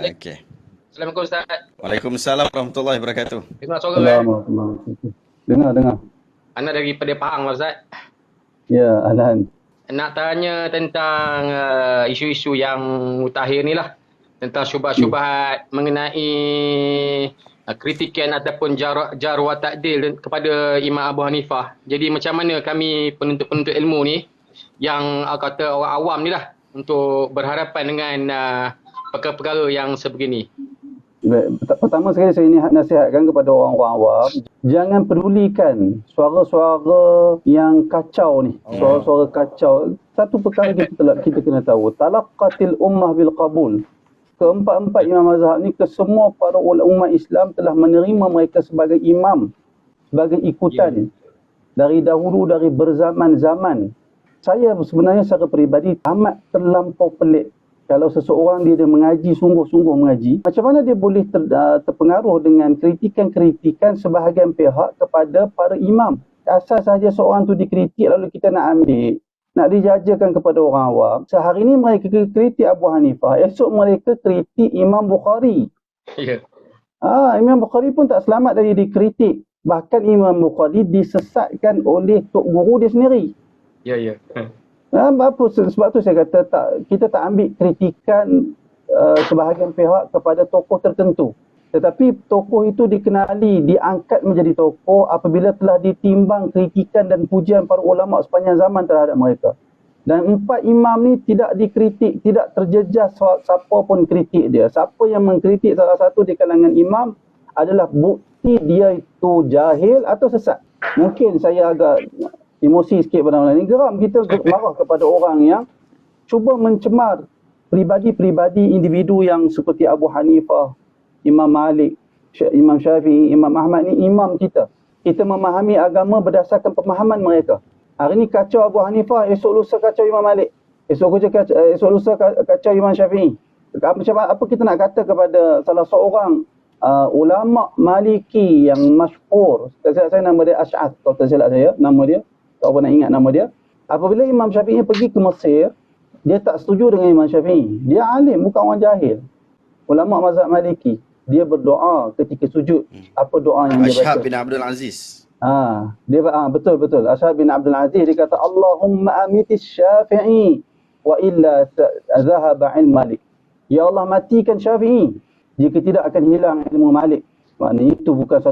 Okey. Assalamualaikum Ustaz. Waalaikumsalam warahmatullahi wabarakatuh. Dengar suara kan? Dengar. Anak daripada Pahang lah Ustaz. Ya, Ahlan. Nak tanya tentang isu-isu yang mutakhir ni lah. Tentang syubhat-syubhat mengenai kritikan ataupun jar wa ta'dil kepada Imam Abu Hanifah. Jadi macam mana kami penuntut-penuntut ilmu ni yang kata orang awam ni lah untuk berhadapan dengan perkara-perkara yang sebegini. Baik, pertama sekali saya nasihatkan kepada orang-orang awam, jangan pedulikan suara-suara yang kacau ni, suara-suara kacau. Satu perkara kita kena tahu, talaqqatil ummah bil qabul. Keempat-empat imam mazhab ni, kesemua para ulama Islam telah menerima mereka sebagai imam, sebagai ikutan dari dahulu, dari berzaman-zaman. Saya sebenarnya secara peribadi amat terlampau pelik. Kalau seseorang dia mengaji, sungguh-sungguh mengaji, macam mana dia boleh terpengaruh dengan kritikan-kritikan sebahagian pihak kepada para imam? Asal sahaja seorang tu dikritik lalu kita nak ambil, nak dijajakan kepada orang awam. Sehari ini mereka kritik Abu Hanifah, esok mereka kritik Imam Bukhari. Ya. Imam Bukhari pun tak selamat dari dikritik. Bahkan Imam Bukhari disesatkan oleh tok guru dia sendiri. Ya. Sebab tu saya kata kita tak ambil kritikan sebahagian pihak kepada tokoh tertentu. Tetapi tokoh itu dikenali, diangkat menjadi tokoh apabila telah ditimbang kritikan dan pujian para ulama sepanjang zaman terhadap mereka. Dan empat imam ni tidak dikritik, tidak terjejas siapa pun kritik dia. Siapa yang mengkritik salah satu di kalangan imam adalah bukti dia itu jahil atau sesat. Mungkin saya agak emosi sikit pada orang lain. Geram kita marah kepada orang yang cuba mencemar pribadi-pribadi individu yang seperti Abu Hanifah, Imam Malik, Imam Syafi'i, Imam Ahmad ni imam kita. Kita memahami agama berdasarkan pemahaman mereka. Hari ni kacau Abu Hanifah, esok lusa kacau Imam Malik. Esok lusa kacau Imam Syafi'i. Apa kita nak kata kepada salah seorang ulama Maliki yang masyhur? Saya nama dia Ash'ath, kalau tak silap saya, nama dia. Tak nak ingat nama dia. Apabila Imam Syafi'i pergi ke Mesir, dia tak setuju dengan Imam Syafi'i. Dia alim, bukan orang jahil. Ulama mazhab Maliki. Dia berdoa ketika sujud. Apa doa yang dia baca? Ashab bin Abdul Aziz. Betul. Ashab bin Abdul Aziz dia kata, Allahumma amitis Syafi'i wa illa zahaba ilm Malik. Ya Allah, matikan Syafi'i. Jika tidak akan hilang ilmu Malik. Maknanya itu bukan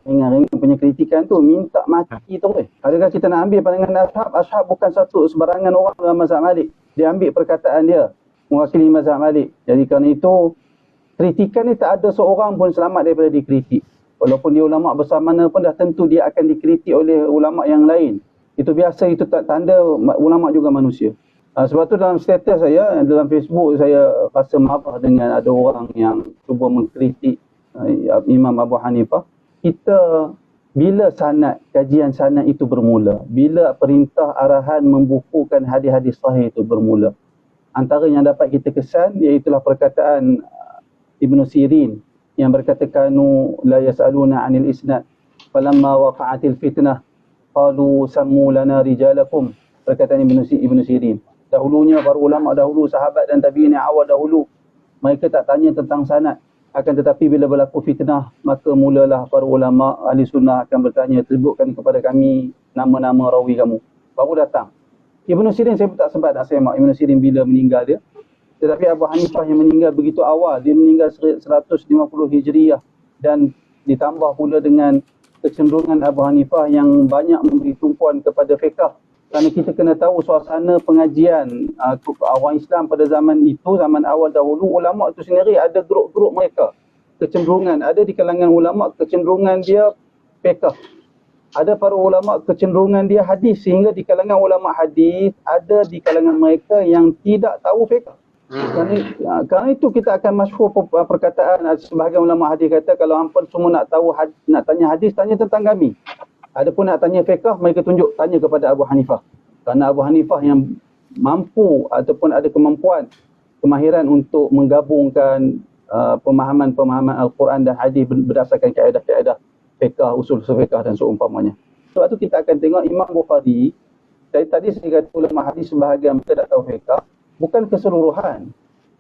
ringan-ringan punya kritikan tu, minta mati tu. Adakah kita nak ambil pandangan Ashab? Ashab bukan satu sebarangan orang dalam mazhab Malik. Dia ambil perkataan dia mewakili mazhab Malik. Jadi kerana itu kritikan ni tak ada seorang pun selamat daripada dikritik. Walaupun dia ulama besar mana pun dah tentu dia akan dikritik oleh ulama yang lain. Itu biasa, itu tak tanda ulama juga manusia. Sebab tu dalam status saya, dalam Facebook, saya rasa marah dengan ada orang yang cuba mengkritik Imam Abu Hanifah. Kita bila kajian sanad itu bermula, bila perintah arahan membukukan hadis-hadis sahih itu bermula, antara yang dapat kita kesan iaitulah perkataan Ibnu Sirin yang berkata, kanu la yasaluna 'anil isnad falamma waqa'atil fitnah qalu sammu lana rijalakum. Perkataan Ibnu Sirin. Dahulunya para ulama dahulu, sahabat dan tabi'in yang awal dahulu, mereka tak tanya tentang sanad. Akan tetapi bila berlaku fitnah, maka mulalah para ulama ahli sunnah akan bertanya, sebutkan kepada kami nama-nama rawi kamu. Baru datang. Ibnu Sirin saya tak sempat nak semak Ibnu Sirin bila meninggal dia. Tetapi Abu Hanifah yang meninggal begitu awal, dia meninggal 150 Hijriah, dan ditambah pula dengan kecenderungan Abu Hanifah yang banyak memberi tumpuan kepada fiqh. Kerana kita kena tahu suasana pengajian orang Islam pada zaman itu, zaman awal dahulu, ulama itu sendiri ada grup-grup mereka. Kecenderungan, ada di kalangan ulama kecenderungan dia fiqh. Ada para ulama kecenderungan dia hadis, sehingga di kalangan ulama hadis ada di kalangan mereka yang tidak tahu fiqh. Kerana itu kita akan masyhur perkataan sebahagian ulama hadis kata, kalau hampa semua nak tahu nak tanya hadis, tanya tentang kami. Adapun nak tanya fiqh, mereka tunjuk tanya kepada Abu Hanifah. Kerana Abu Hanifah yang mampu ataupun ada kemahiran untuk menggabungkan pemahaman-pemahaman Al-Quran dan hadis berdasarkan kaedah-kaedah fiqh, usul fiqh dan seumpamanya. Sebab tu kita akan tengok Imam Bukhari. Tadi saya kata ulama hadis sebahagian mereka tak tahu fiqh. Bukan keseluruhan.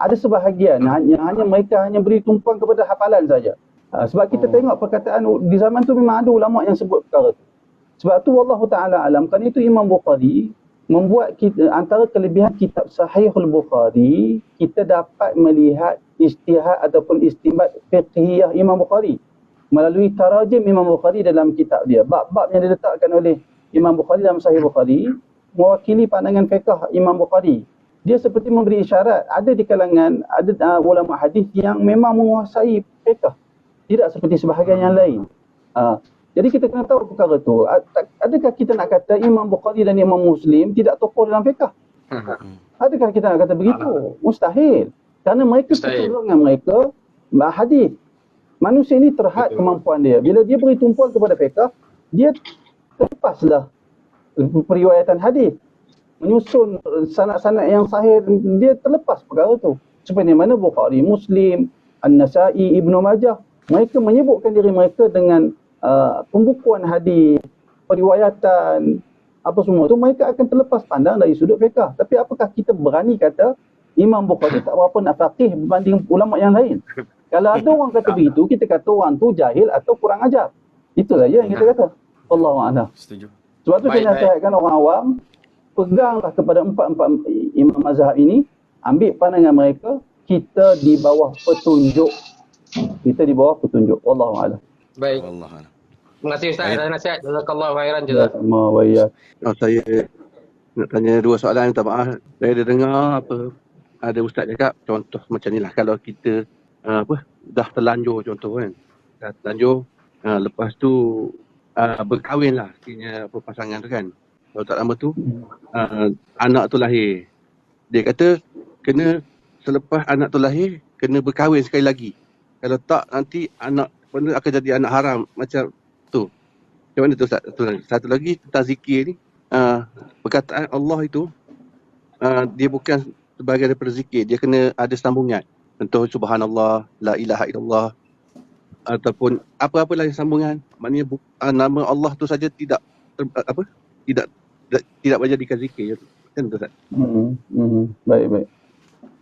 Ada sebahagian hanya mereka hanya beri tumpuan kepada hafalan saja. Sebab kita tengok perkataan di zaman tu memang ada ulama yang sebut perkara tu. Sebab tu wallahu taala alam, kan itu Imam Bukhari membuat kita, antara kelebihan kitab Sahihul Bukhari, kita dapat melihat ijtihad ataupun istinbat fiqhiyah Imam Bukhari melalui tarajim Imam Bukhari dalam kitab dia. Bab-bab yang diletakkan oleh Imam Bukhari dalam Sahih Bukhari mewakili pandangan fiqh Imam Bukhari. Dia seperti memberi isyarat, ada di kalangan ada ulama hadis yang memang menguasai fiqh, tidak seperti sebahagian yang lain. Jadi kita kena tahu perkara tu. Adakah kita nak kata Imam Bukhari dan Imam Muslim tidak tokoh dalam fiqh? Adakah kita nak kata begitu? Mustahil. Kerana mereka keturunan mereka hadis. Manusia ini terhad kemampuan dia. Bila dia beri tumpuan kepada fiqh, dia terlepaslah periwayatan hadis. Menyusun sanad-sanad yang sahih, dia terlepas perkara tu. Seperti mana Bukhari, Muslim, An-Nasai, Ibnu Majah, mereka menyebutkan diri mereka dengan pembukuan hadis, periwayatan, apa semua tu, mereka akan terlepas pandang dari sudut fiqh. Tapi apakah kita berani kata Imam Bukhari tak berapa nak faqih berbanding ulama yang lain? Kalau ada orang kata begitu, kita kata orang tu jahil atau kurang ajar. Itu saja yang kita kata. Wallahu a'lam. Setuju. Sebab tu saya nasihatkan orang awam, peganglah kepada empat-empat imam mazhab ini, ambil pandangan mereka, kita di bawah petunjuk. Kita di bawah petunjuk. Wallahu a'lam. Baik. Wallah alam. Terima kasih Ustaz atas nasihat. Jazakallahu khairan jazak. Sama wa iyyak. Saya nak tanya dua soalan, minta maaf. Saya ada dengar ada ustaz cakap contoh macam ni lah, kalau kita dah terlanjur contoh kan. Dah terlanjur, lepas tu berkahwin lah pasangan tu kan. Kalau tak lama tu anak tu lahir. Dia kata kena selepas anak tu lahir kena berkahwin sekali lagi. Kalau tak nanti anak benda akan jadi anak haram macam tu. Macam mana tu Ustaz? Satu lagi tentang zikir ni, perkataan Allah itu dia bukan sebagai daripada zikir, dia kena ada sambungan. Contoh subhanallah, la ilaha illallah, ataupun apa-apa lagi sambungan. Maknanya nama Allah tu saja tidak tidak menjadikan zikir. Kan tu Ustaz? Baik.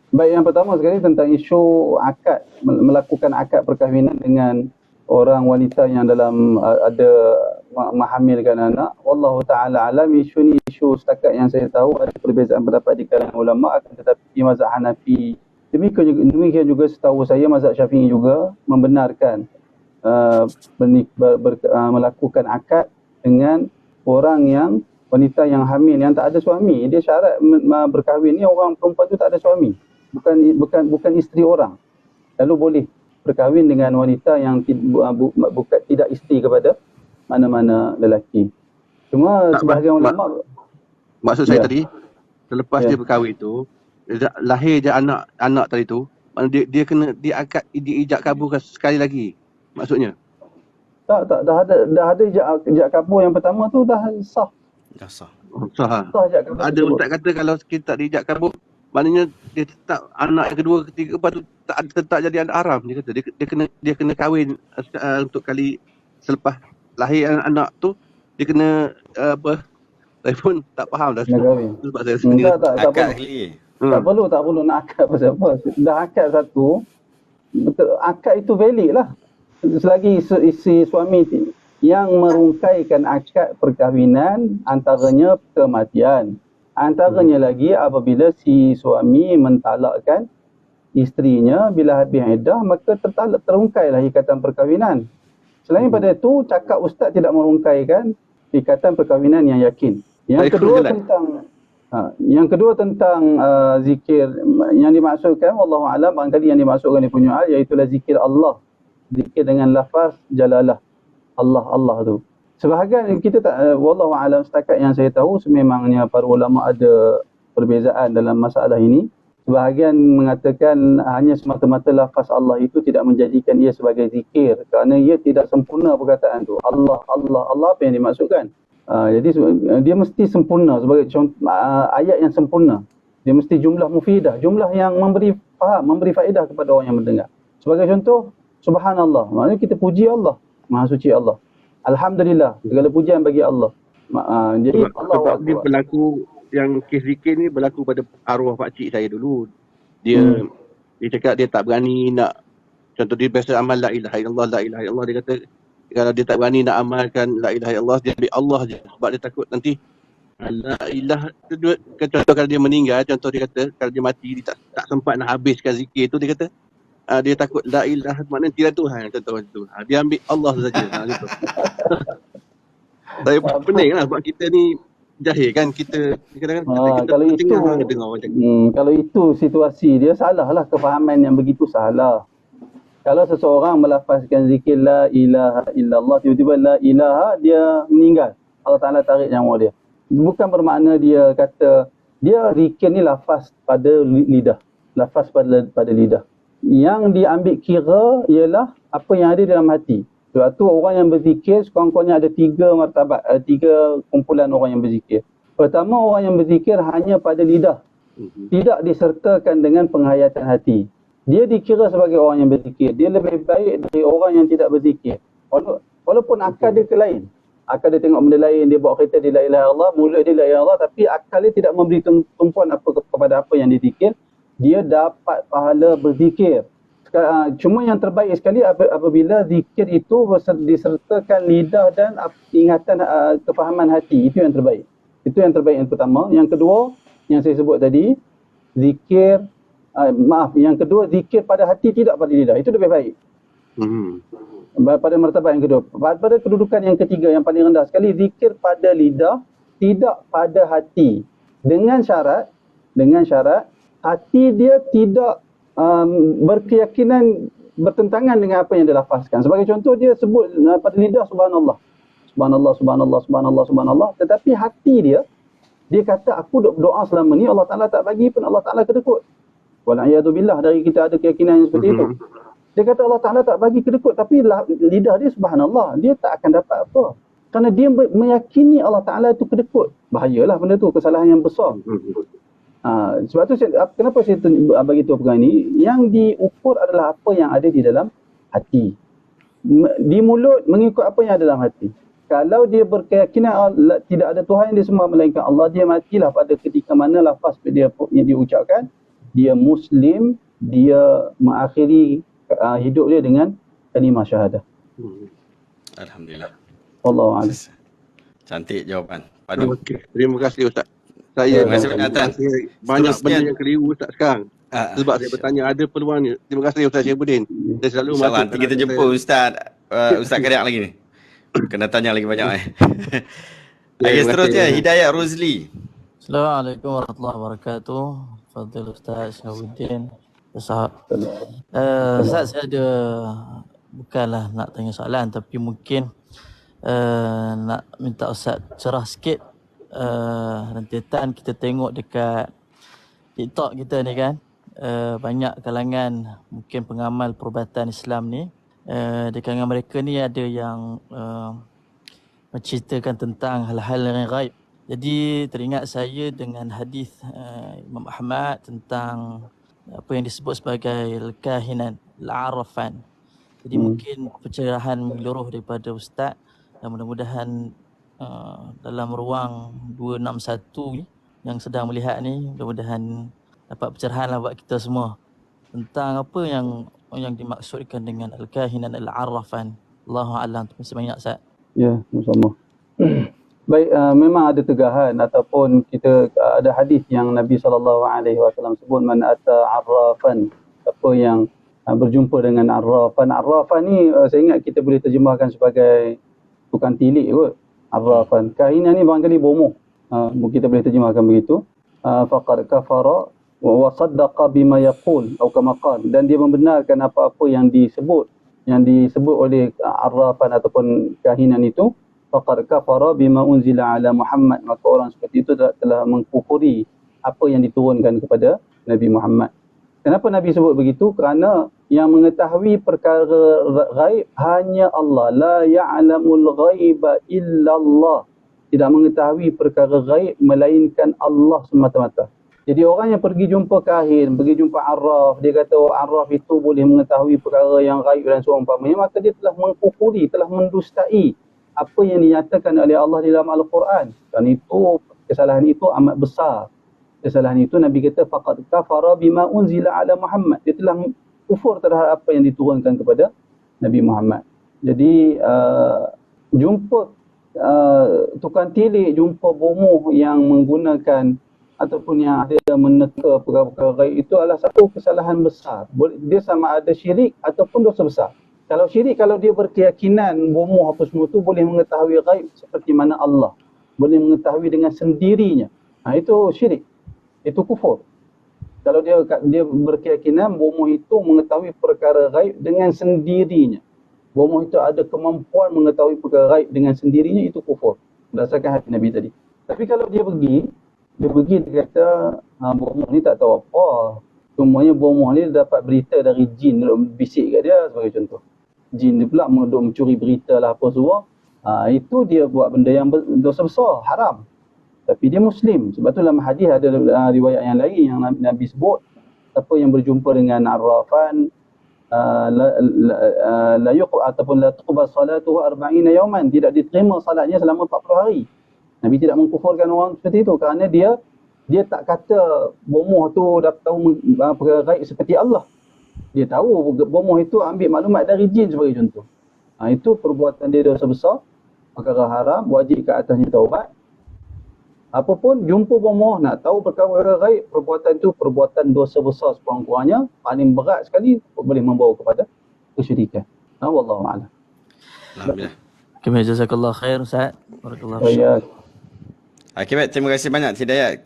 Baik, yang pertama sekali tentang isu akad, melakukan akad perkahwinan dengan orang wanita yang dalam ada menghamilkan anak. Wallahu ta'ala alam, isu ni isu setakat yang saya tahu ada perbezaan pendapat di kalangan ulama, akan tetapi mazhab Hanafi, demikian juga setahu saya mazhab Syafi'i juga membenarkan melakukan akad dengan orang yang wanita yang hamil yang tak ada suami. Dia syarat berkahwin ni orang perempuan tu tak ada suami. Bukan isteri orang. Lalu boleh berkahwin dengan wanita yang tidak isteri kepada mana-mana lelaki. Cuma sebahagian ulama, maksud saya tadi, selepas dia berkahwin tu, lahir je anak tadi tu, dia kena diijab kabul sekali lagi. Maksudnya? Tak, dah ada ijab kabul yang pertama tu dah sah. Dah sah. Sah. Ijab kabul Ada tersebut. ustaz kata kalau kita tak diijab kabul, maknanya dia tetap anak yang kedua, ketiga, lepas tu tetap jadi anak haram. Dia kata dia kena kahwin untuk kali selepas lahir anak tu, dia kena saya pun tak faham dah. Kena kahwin. Sebab saya sendiri. Tak Akad perlu. sekali. Tak perlu nak akad pasal apa. Dah akad satu, betul, akad itu valid lah. Selagi si suami yang merungkaikan akad perkahwinan, antaranya kematian. Antaranya lagi apabila si suami mentalakkan isterinya, bila habis iddah maka terungkailah ikatan perkahwinan. Selain pada itu, cakap ustaz tidak merungkaikan ikatan perkahwinan yang yakin. Yang kedua tentang zikir yang dimaksudkan, wallahu alam, barangkali yang dimaksudkan di punya ayat iaitu zikir Allah. Zikir dengan lafaz jalalah. Allah tu. Sebahagian kita tak, wallahu alam, setakat yang saya tahu sememangnya para ulama ada perbezaan dalam masalah ini. Sebahagian mengatakan hanya semata-mata lafaz Allah itu tidak menjadikan ia sebagai zikir kerana ia tidak sempurna perkataan tu. Allah apa yang dimaksudkan? Jadi dia mesti sempurna sebagai contoh, ayat yang sempurna. Dia mesti jumlah mufidah, jumlah yang memberi faham, memberi faedah kepada orang yang mendengar. Sebagai contoh, subhanallah, maknanya kita puji Allah, Maha Suci Allah. Alhamdulillah, segala pujian bagi Allah. Jadi sebab dia berlaku, yang kes zikir ni berlaku pada arwah pakcik saya dulu. Dia Dia cakap dia tak berani nak, contoh dia biasa amal la ilaha illallah, la ilaha illallah. Dia kata kalau dia tak berani nak amalkan la ilaha illallah, dia ambil Allah je. Sebab dia takut nanti la ilaha tu, contoh kalau dia meninggal, contoh dia kata kalau dia mati, dia tak sempat nak habiskan zikir tu, dia kata dia takut la ilaha maknanya tiada Tuhan, contoh macam tu. Dia ambil Allah saja. Gitu. Saya pening lah sebab kita ni jahil kan, kita kadang-kadang kita kalau itu dengar orang cakap. Kalau itu situasi dia, salah lah, kefahaman yang begitu salah. Kalau seseorang melafazkan zikir la ilaha illallah, tiba-tiba la ilaha, dia meninggal, Allah Ta'ala tarik nyawa dia. Bukan bermakna dia kata, dia zikir ni lafaz pada lidah, lafaz pada lidah. Yang diambil kira ialah apa yang ada dalam hati. Sebab tu orang yang berzikir sekurang-kurangnya ada 3 martabat, 3 kumpulan orang yang berzikir. Pertama, orang yang berzikir hanya pada lidah, tidak disertakan dengan penghayatan hati. Dia dikira sebagai orang yang berzikir. Dia lebih baik dari orang yang tidak berzikir. Walaupun akal dia lain. Akal dia tengok benda lain, dia bawa kereta dia la ilaha illallah, mulut dia la ilaha illallah, tapi akal dia tidak memberi tumpuan kepada apa yang dizikir. Dia dapat pahala berzikir. Cuma yang terbaik sekali apabila zikir itu disertakan lidah dan ingatan, kefahaman hati. Itu yang terbaik. Itu yang terbaik yang pertama. Yang kedua, yang saya sebut tadi, zikir, yang kedua, zikir pada hati tidak pada lidah. Itu lebih baik. Pada martabat yang kedua. Pada kedudukan yang ketiga, yang paling rendah sekali, zikir pada lidah, tidak pada hati. Dengan syarat hati dia tidak berkeyakinan bertentangan dengan apa yang dia lafazkan. Sebagai contoh, dia sebut pada lidah subhanallah. Subhanallah, subhanallah, subhanallah, subhanallah. Tetapi hati dia kata, aku doa selama ni, Allah Ta'ala tak bagi pun, Allah Ta'ala kedekut. Wal'iyadzubillah, dari kita ada keyakinan yang seperti itu. Dia kata Allah Ta'ala tak bagi kedekut, tapi lidah dia subhanallah, dia tak akan dapat apa. Kerana dia meyakini Allah Ta'ala itu kedekut. Bahayalah benda tu, kesalahan yang besar. Sebab tu kenapa saya bagi tahu perkara ni, yang diukur adalah apa yang ada di dalam hati. Di mulut mengikut apa yang ada dalam hati. Kalau dia berkeyakinan tidak ada Tuhan yang disembah melainkan Allah, dia matilah pada ketika mana lafaz dia yang diucapkan, dia Muslim, dia mengakhiri hidup dia dengan kalimah syahadah. Alhamdulillah. Wallahu a'lam. Cantik jawapan. Padu. Okay. Terima kasih Ustaz. Saya Terima kasih banyak, Tan. banyak Seterusnya. benda yang keliru Ustaz sekarang. Sebab saya bertanya ada peluang ni. Terima kasih Ustaz Syahibuddin. Saya selalu InsyaAllah nanti kita jumpa Ustaz Ustaz Kariak lagi ni. Kena tanya lagi banyak Okay, seterusnya Hidayat Rozli. Assalamualaikum warahmatullahi wabarakatuh. Fadil Ustaz Syahibuddin. Ustaz, saya ada, bukanlah nak tanya soalan, tapi mungkin nak minta Ustaz cerah sikit. Rentetan kita tengok dekat TikTok kita ni kan, banyak kalangan mungkin pengamal perubatan Islam ni, di kalangan mereka ni ada yang menceritakan tentang hal-hal yang gaib. Jadi teringat saya dengan hadis Imam Ahmad tentang apa yang disebut sebagai al-kahinan, al-arrafan. Jadi mungkin pencerahan menyeluruh daripada Ustaz, dan mudah-mudahan dalam ruang 261 ni yang sedang melihat ni, mudah-mudahan dapat pencerahan lah buat kita semua tentang apa yang dimaksudkan dengan al-kahinan, al-arrafan. Allahu a'lam. Terima kasih banyak Ustaz. Ya, sama. Baik, memang ada tegahan ataupun kita ada hadis yang Nabi SAW sebut, man ata arrafan, apa yang berjumpa dengan arrafan. Arrafan ni saya ingat kita boleh terjemahkan sebagai tukang tilik kot. Arrafan. Kahinan ni barangkali bomoh. Kita boleh terjemahkan begitu. Faqad kafara wa saddaqa bima yaqul atau kama qala, dan dia membenarkan apa-apa yang disebut oleh arrafan ataupun kahinan itu. Faqad kafara bima unzila ala Muhammad, maka orang seperti itu telah mengkufuri apa yang diturunkan kepada Nabi Muhammad. Kenapa Nabi sebut begitu? Kerana yang mengetahui perkara ghaib hanya Allah. La ya'lamul ghaiba illallah. Tidak mengetahui perkara ghaib melainkan Allah semata-mata. Jadi orang yang pergi jumpa kahin, pergi jumpa arraf, dia kata arraf itu boleh mengetahui perkara yang ghaib dan seumpamanya, maka dia telah mengkufuri, telah mendustai apa yang dinyatakan oleh Allah di dalam Al-Quran. Dan itu, kesalahan itu amat besar. kesalahan itu, Nabi kata faqad kafara bima unzila ala Muhammad. Dia telah kufur terhadap apa yang diturunkan kepada Nabi Muhammad. Jadi jumpa tukang tilik, jumpa bomoh yang menggunakan ataupun yang ada meneka perkara-perkara gaib, itu adalah satu kesalahan besar. Dia sama ada syirik ataupun dosa besar. Kalau syirik, kalau dia berkeyakinan bomoh apa semua tu boleh mengetahui gaib seperti mana Allah, boleh mengetahui dengan sendirinya, itu syirik, itu kufur. Kalau dia berkeyakinan bomoh itu mengetahui perkara gaib dengan sendirinya, bomoh itu ada kemampuan mengetahui perkara gaib dengan sendirinya, itu kufur berdasarkan hadis Nabi tadi. Tapi kalau dia kata bomoh ni tak tahu apa, semuanya bomoh ni dapat berita dari jin duduk bisik kat dia sebagai contoh. Jin dia pula duduk mencuri berita lah apa semua. Itu dia buat benda yang dosa besar, haram. Tapi dia Muslim. Sebab tu dalam hadis ada riwayat yang lain yang Nabi sebut, siapa yang berjumpa dengan arrafan la yuqba ataupun la tuqbal salatuhu 40 yawman, tidak diterima salatnya selama 40 hari. Nabi tidak mengkufurkan orang seperti itu kerana dia tak kata bomoh tu dah tahu perkara gaib seperti Allah. Dia tahu bomoh itu ambil maklumat dari jin sebagai contoh. Itu perbuatan dia dosa besar, perkara haram, wajib ke atasnya taubat. Apapun jumpa bomoh, nak tahu perkara gaib, perbuatan itu perbuatan dosa besar sekurang-kurangnya, paling berat sekali boleh membawa kepada kesyirikan. Wallahu a'lam. Alhamdulillah. Okay, jazakallah khair Ustaz. Barakallahu fiik. Ya. Okay, baik. Terima kasih banyak Hidayat.